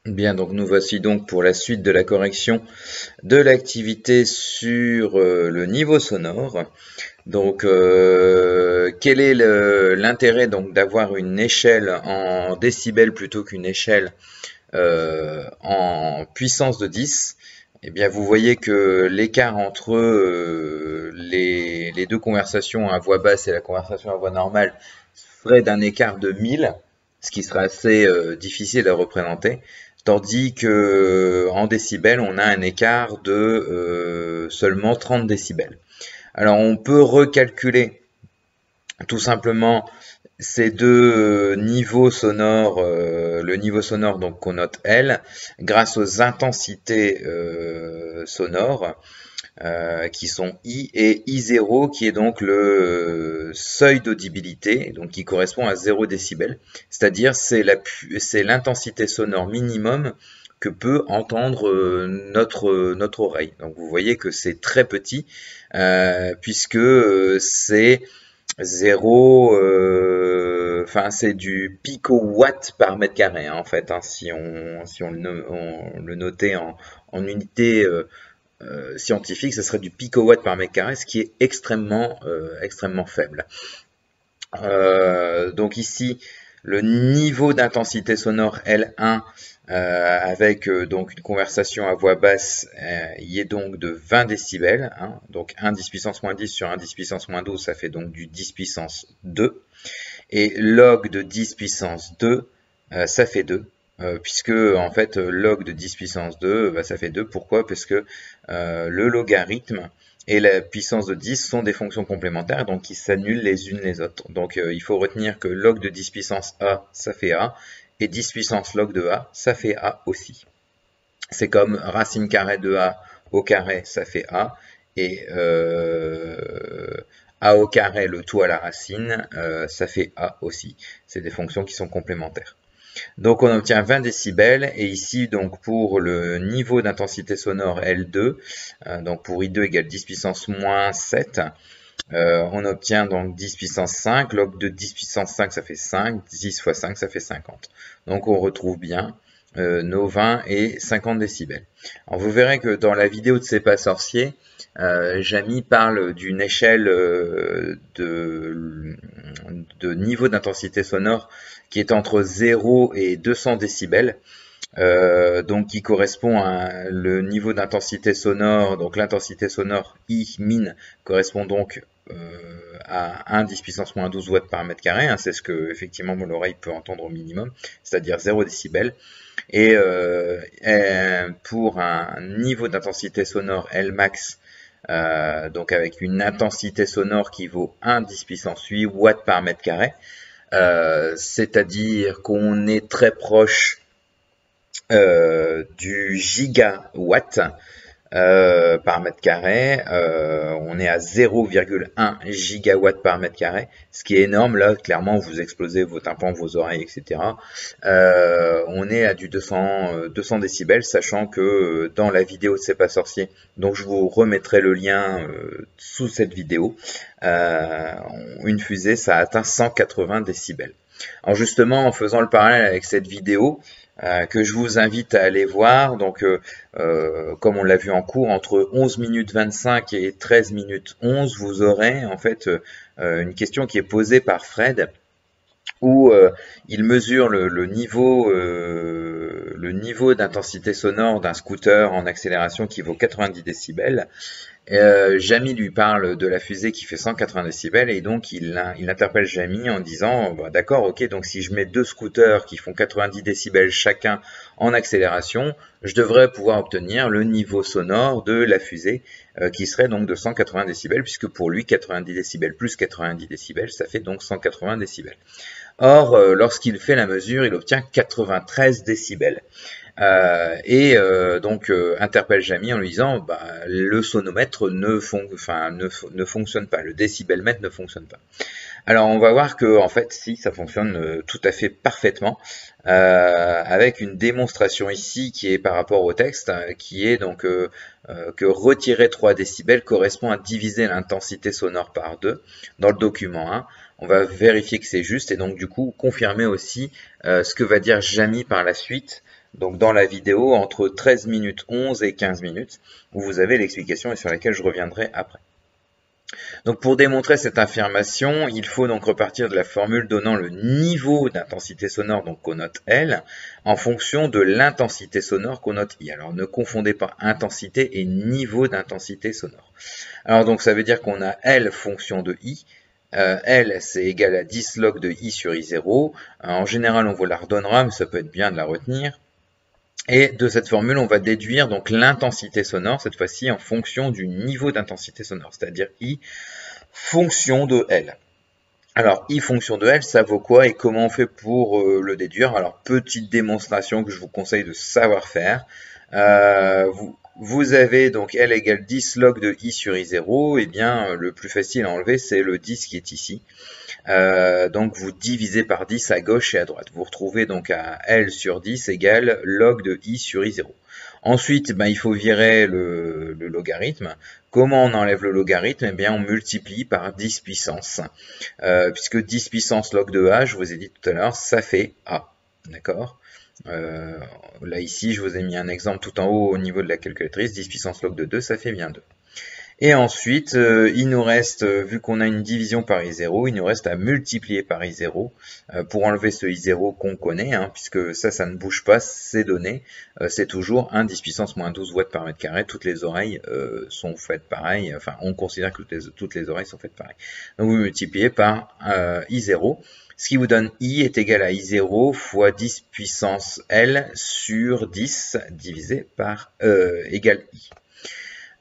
Bien, donc nous voici donc pour la suite de la correction de l'activité sur le niveau sonore. Donc, quel est l'intérêt donc d'avoir une échelle en décibels plutôt qu'une échelle en puissance de 10? Eh bien, vous voyez que l'écart entre les deux conversations à voix basse et la conversation à voix normale serait d'un écart de 1000, ce qui serait assez difficile à représenter, tandis que en décibels, on a un écart de seulement 30 décibels. Alors, on peut recalculer tout simplement ces deux niveaux sonores, le niveau sonore donc qu'on note L, grâce aux intensités sonores qui sont I et I0 qui est donc le seuil d'audibilité, donc qui correspond à 0 décibel, c'est-à-dire c'est l'intensité sonore minimum que peut entendre notre oreille. Donc vous voyez que c'est très petit puisque c'est 0, enfin c'est du picowatt par mètre carré hein, en fait, hein, si on le notait en unité scientifique, ce serait du picowatt par mètre carré, ce qui est extrêmement faible. Donc ici, le niveau d'intensité sonore L1 avec donc une conversation à voix basse, il est donc de 20 décibels, hein, donc 1 10 puissance moins 10 sur 1 10 puissance moins 12, ça fait donc du 10 puissance 2, et log de 10 puissance 2, ça fait 2, puisque en fait log de 10 puissance 2, ça fait 2, pourquoi? Parce que le logarithme et la puissance de 10 sont des fonctions complémentaires, donc ils s'annulent les unes les autres. Donc il faut retenir que log de 10 puissance A, ça fait A, et 10 puissance log de A, ça fait A aussi. C'est comme racine carrée de A au carré, ça fait A, et A au carré, le tout à la racine, ça fait A aussi. C'est des fonctions qui sont complémentaires. Donc on obtient 20 décibels, et ici donc pour le niveau d'intensité sonore L2, donc pour I2 égale 10 puissance moins 7, on obtient donc 10 puissance 5, log de 10 puissance 5 ça fait 5, 10 fois 5 ça fait 50. Donc on retrouve bien nos 20 et 50 décibels. Alors vous verrez que dans la vidéo de C'est pas sorcier, Jamy parle d'une échelle de niveau d'intensité sonore qui est entre 0 et 200 décibels, donc qui correspond à le niveau d'intensité sonore, donc l'intensité sonore I min correspond donc à 1 10 puissance moins 12 watts par mètre carré, hein, c'est ce que effectivement l'oreille peut entendre au minimum, c'est-à-dire 0 décibels. Et pour un niveau d'intensité sonore L max, donc avec une intensité sonore qui vaut 1 10 puissance 8 watts par mètre carré, c'est-à-dire qu'on est très proche du gigawatt par mètre carré, on est à 0,1 gigawatt par mètre carré, ce qui est énorme. Là clairement vous explosez vos tympans, vos oreilles, etc. On est à du 200 décibels, sachant que dans la vidéo de C'est pas sorcier, donc je vous remettrai le lien sous cette vidéo, une fusée ça atteint 180 décibels. Alors justement, en faisant le parallèle avec cette vidéo, que je vous invite à aller voir, donc comme on l'a vu en cours, entre 11 minutes 25 et 13 minutes 11, vous aurez en fait une question qui est posée par Fred, où il mesure le niveau d'intensité sonore d'un scooter en accélération qui vaut 90 décibels. Jamy lui parle de la fusée qui fait 180 décibels, et donc il interpelle Jamy en disant bah, d'accord, ok, donc si je mets deux scooters qui font 90 décibels chacun en accélération, je devrais pouvoir obtenir le niveau sonore de la fusée qui serait donc de 180 décibels, puisque pour lui 90 décibels plus 90 décibels ça fait donc 180 décibels. Or lorsqu'il fait la mesure, il obtient 93 décibels. Donc interpelle Jamy en lui disant bah, le sonomètre ne fonctionne pas, le décibelmètre ne fonctionne pas. Alors on va voir que en fait si ça fonctionne tout à fait parfaitement, avec une démonstration ici qui est par rapport au texte, qui est donc que retirer 3 décibels correspond à diviser l'intensité sonore par 2 dans le document 1. On va vérifier que c'est juste, et donc du coup confirmer aussi ce que va dire Jamy par la suite, donc dans la vidéo entre 13 minutes 11 et 15 minutes, où vous avez l'explication et sur laquelle je reviendrai après. Donc pour démontrer cette affirmation, il faut donc repartir de la formule donnant le niveau d'intensité sonore donc qu'on note L en fonction de l'intensité sonore qu'on note I. Alors ne confondez pas intensité et niveau d'intensité sonore. Alors donc ça veut dire qu'on a L fonction de I. L c'est égal à 10 log de I sur I0. En général on vous la redonnera mais ça peut être bien de la retenir. Et de cette formule, on va déduire donc l'intensité sonore, cette fois-ci en fonction du niveau d'intensité sonore, c'est-à-dire I fonction de L. Alors, I fonction de L, ça vaut quoi et comment on fait pour le déduire? Alors, petite démonstration que je vous conseille de savoir faire. Vous avez donc L égale 10 log de I sur I0, et bien le plus facile à enlever, c'est le 10 qui est ici. Donc vous divisez par 10 à gauche et à droite. Vous retrouvez donc à L sur 10 égale log de I sur I0. Ensuite, il faut virer le logarithme. Comment on enlève le logarithme? Eh bien, on multiplie par 10 puissance. Puisque 10 puissance log de A, je vous ai dit tout à l'heure, ça fait A. D'accord? Là, ici, je vous ai mis un exemple tout en haut au niveau de la calculatrice. 10 puissance log de 2, ça fait bien 2. Et ensuite, il nous reste, vu qu'on a une division par I0, il nous reste à multiplier par I0 pour enlever ce I0 qu'on connaît, puisque ça ne bouge pas, ces données, c'est toujours 1 10 puissance moins 12 watts par mètre carré. Toutes les oreilles sont faites pareil, enfin on considère que toutes les oreilles sont faites pareil. Donc vous multipliez par I0, ce qui vous donne I est égal à I0 fois 10 puissance L sur 10 divisé par égale I.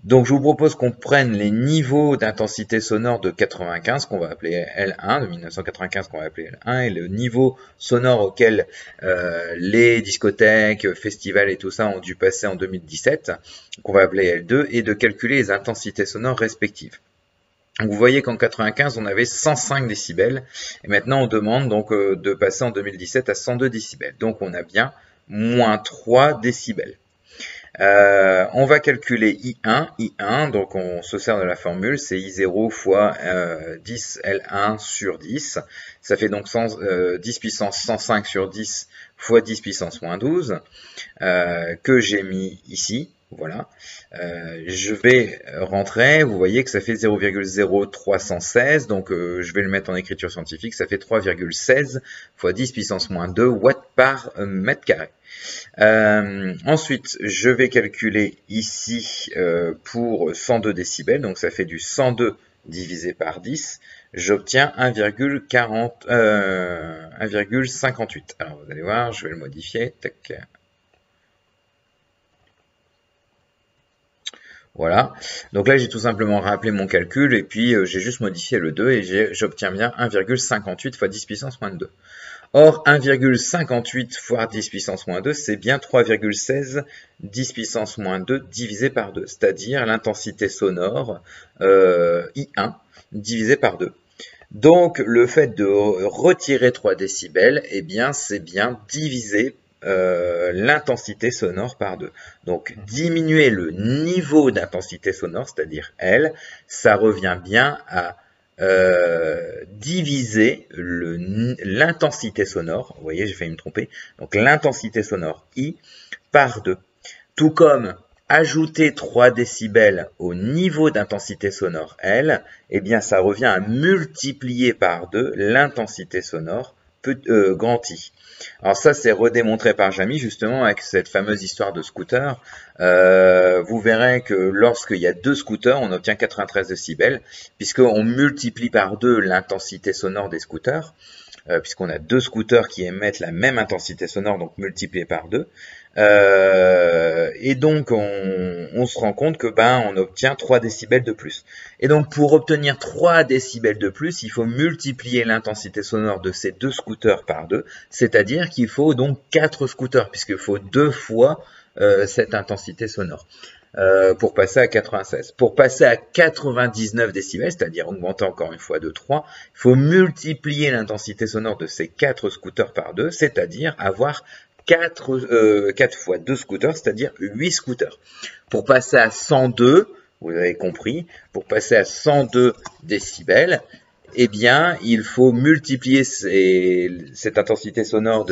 Donc je vous propose qu'on prenne les niveaux d'intensité sonore de 95, qu'on va appeler L1, de 1995 qu'on va appeler L1, et le niveau sonore auquel les discothèques, festivals et tout ça ont dû passer en 2017, qu'on va appeler L2, et de calculer les intensités sonores respectives. Donc vous voyez qu'en 95 on avait 105 décibels, et maintenant on demande donc de passer en 2017 à 102 décibels. Donc on a bien moins 3 décibels. On va calculer I1, donc on se sert de la formule, c'est I0 fois 10 L1 sur 10, ça fait donc 10 puissance 105 sur 10 fois 10 puissance moins 12, que j'ai mis ici, voilà. Je vais rentrer, vous voyez que ça fait 0,0316, donc je vais le mettre en écriture scientifique, ça fait 3,16 fois 10 puissance moins 2 watts par mètre carré. Ensuite, je vais calculer ici pour 102 décibels, donc ça fait du 102 divisé par 10, j'obtiens 1,58. Alors vous allez voir, je vais le modifier, tac. Voilà, donc là j'ai tout simplement rappelé mon calcul et puis j'ai juste modifié le 2 et j'obtiens bien 1,58 fois 10 puissance moins 2. Or, 1,58 fois 10 puissance moins 2, c'est bien 3,16 10 puissance moins 2 divisé par 2, c'est-à-dire l'intensité sonore I1 divisé par 2. Donc, le fait de retirer 3 décibels, eh bien, c'est bien diviser l'intensité sonore par 2. Donc, diminuer le niveau d'intensité sonore, c'est-à-dire L, ça revient bien à diviser l'intensité sonore, vous voyez j'ai failli me tromper, donc l'intensité sonore I par 2, tout comme ajouter 3 décibels au niveau d'intensité sonore L, eh bien ça revient à multiplier par 2 l'intensité sonore grand I. Alors ça c'est redémontré par Jamy justement avec cette fameuse histoire de scooter. Vous verrez que lorsqu'il y a 2 scooters, on obtient 93 décibels, puisqu'on multiplie par 2 l'intensité sonore des scooters, puisqu'on a 2 scooters qui émettent la même intensité sonore, donc multiplié par 2. Et donc on se rend compte que on obtient 3 décibels de plus. Et donc pour obtenir 3 décibels de plus, il faut multiplier l'intensité sonore de ces 2 scooters par 2, c'est-à-dire qu'il faut donc 4 scooters, puisqu'il faut 2 fois cette intensité sonore. Pour passer à 96. Pour passer à 99 décibels, c'est-à-dire augmenter encore une fois de 3, il faut multiplier l'intensité sonore de ces 4 scooters par 2, c'est-à-dire avoir 4 fois 2 scooters, c'est-à-dire 8 scooters. Pour passer à 102, vous avez compris, pour passer à 102 décibels, eh bien, il faut multiplier cette intensité sonore de